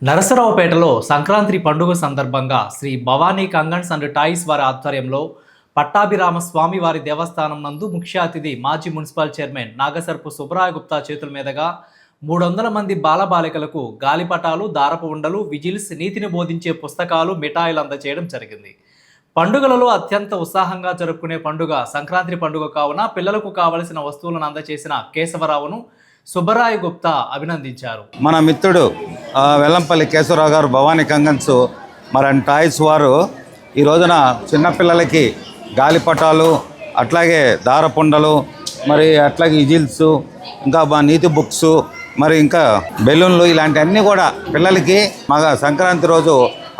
నరసరావుపేటలో సంక్రాంతి పండుగ సందర్భంగా Shri Bhavani కంగన్స్ and toys వారి ఆధ్వర్యంలో పట్టాభిరామ స్వామి వారి దేవస్థానం నందు ముఖ్య అతిథి మాజీ మున్సిపల్ చైర్మన్ నాగసర్పు సుబ్బరాయ గుప్తా చేతుల మీదుగా 300 మంది బాలబాలికలకు గాలిపటాలు, దారపు ఉండలు, విజిల్స్, నీతిని బోధించే పుస్తకాలు, మిఠాయిలు అందజేయడం జరిగింది. పండుగలలో అత్యంత ఉత్సాహంగా జరుపుకునే పండుగ సంక్రాంతి పండుగ కావున పిల్లలకు కావలసిన వస్తువులను అందజేసిన కేశవరావును సుబ్బరాయ గుప్తా అభినందించారు. మన మిత్రుడు వెల్లంపల్లి కేశవరావు గారు భవానీ కంగన్స్ టాయ్స్ వారు ఈ రోజున చిన్నపిల్లలకి గాలిపటాలు, అట్లాగే దారపుండలు, అట్లాగే ఇజిల్స్, ఇంకా నీతి బుక్స్, ఇంకా బెలూన్లు, ఇలాంటివన్నీ కూడా పిల్లలకి సంక్రాంతి రోజు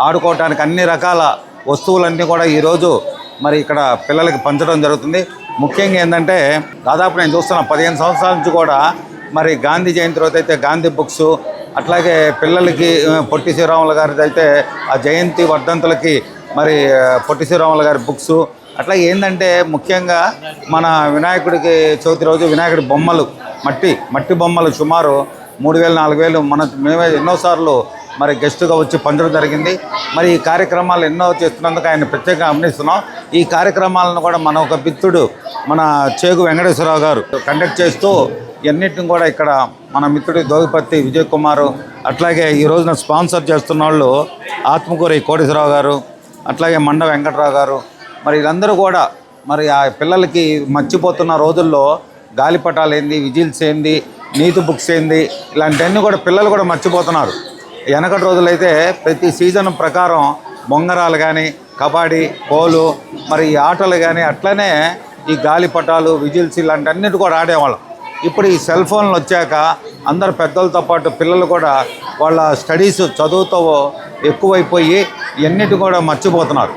ఆడుకోవటానికి అన్ని రకాల వస్తువులన్నీ కూడా ఈరోజు ఇక్కడ పిల్లలకి పంచడం జరుగుతుంది. ముఖ్యంగా ఏంటంటే దాదాపు నేను చూస్తున్న 15 సంవత్సరాల నుంచి కూడా గాంధీ జయంతి రోజు అయితే గాంధీ బుక్స్, అట్లాగే పిల్లలకి పొట్టి శ్రీరాములు గారిది అయితే ఆ జయంతి వర్ధంతులకి పొట్టి శ్రీరాములు గారి బుక్స్, అట్లా ఏంటంటే ముఖ్యంగా మన వినాయకుడికి చవితి రోజు వినాయకుడి బొమ్మలు, మట్టి బొమ్మలు సుమారు 3000-4000 మేమే ఎన్నోసార్లు గెస్టుగా వచ్చి పంచడం జరిగింది. ఈ కార్యక్రమాలు ఎన్నో చేస్తున్నందుకు ఆయన ప్రత్యేకంగా గమనిస్తున్నాం. ఈ కార్యక్రమాలను కూడా మన ఒక మిత్రుడు మన చేగు వెంకటేశ్వరరావు గారు కండక్ట్ చేస్తూ ఇవన్నిటిని కూడా ఇక్కడ మన మిత్రుడు దోగిపత్తి విజయ్ కుమార్, అట్లాగే ఈ రోజున స్పాన్సర్ చేస్తున్న వాళ్ళు ఆత్మకూరి కోటేశ్వరరావు గారు, అట్లాగే మండ వెంకటరావు గారు, వీళ్ళందరూ కూడా ఆ పిల్లలకి మర్చిపోతున్న రోజుల్లో గాలిపటాలు ఏంది, విజిల్స్ ఏంది, నీతి బుక్స్ ఏంది, ఇలాంటివన్నీ కూడా పిల్లలు కూడా మర్చిపోతున్నారు. వెనకటి రోజులైతే ప్రతి సీజన్ ప్రకారం బొంగరాలు కానీ, కబడ్డీ, పోలు, ఈ ఆటలు కానీ, అట్లనే ఈ గాలిపటాలు, విజిల్స్ ఇలాంటివన్నిటి కూడా ఆడేవాళ్ళం. ఇప్పుడు ఈ సెల్ ఫోన్లు వచ్చాక అందరు పెద్దలతో పాటు పిల్లలు కూడా వాళ్ళ స్టడీస్ చదువుతో ఎక్కువైపోయి ఇవన్నిటి కూడా మర్చిపోతున్నారు.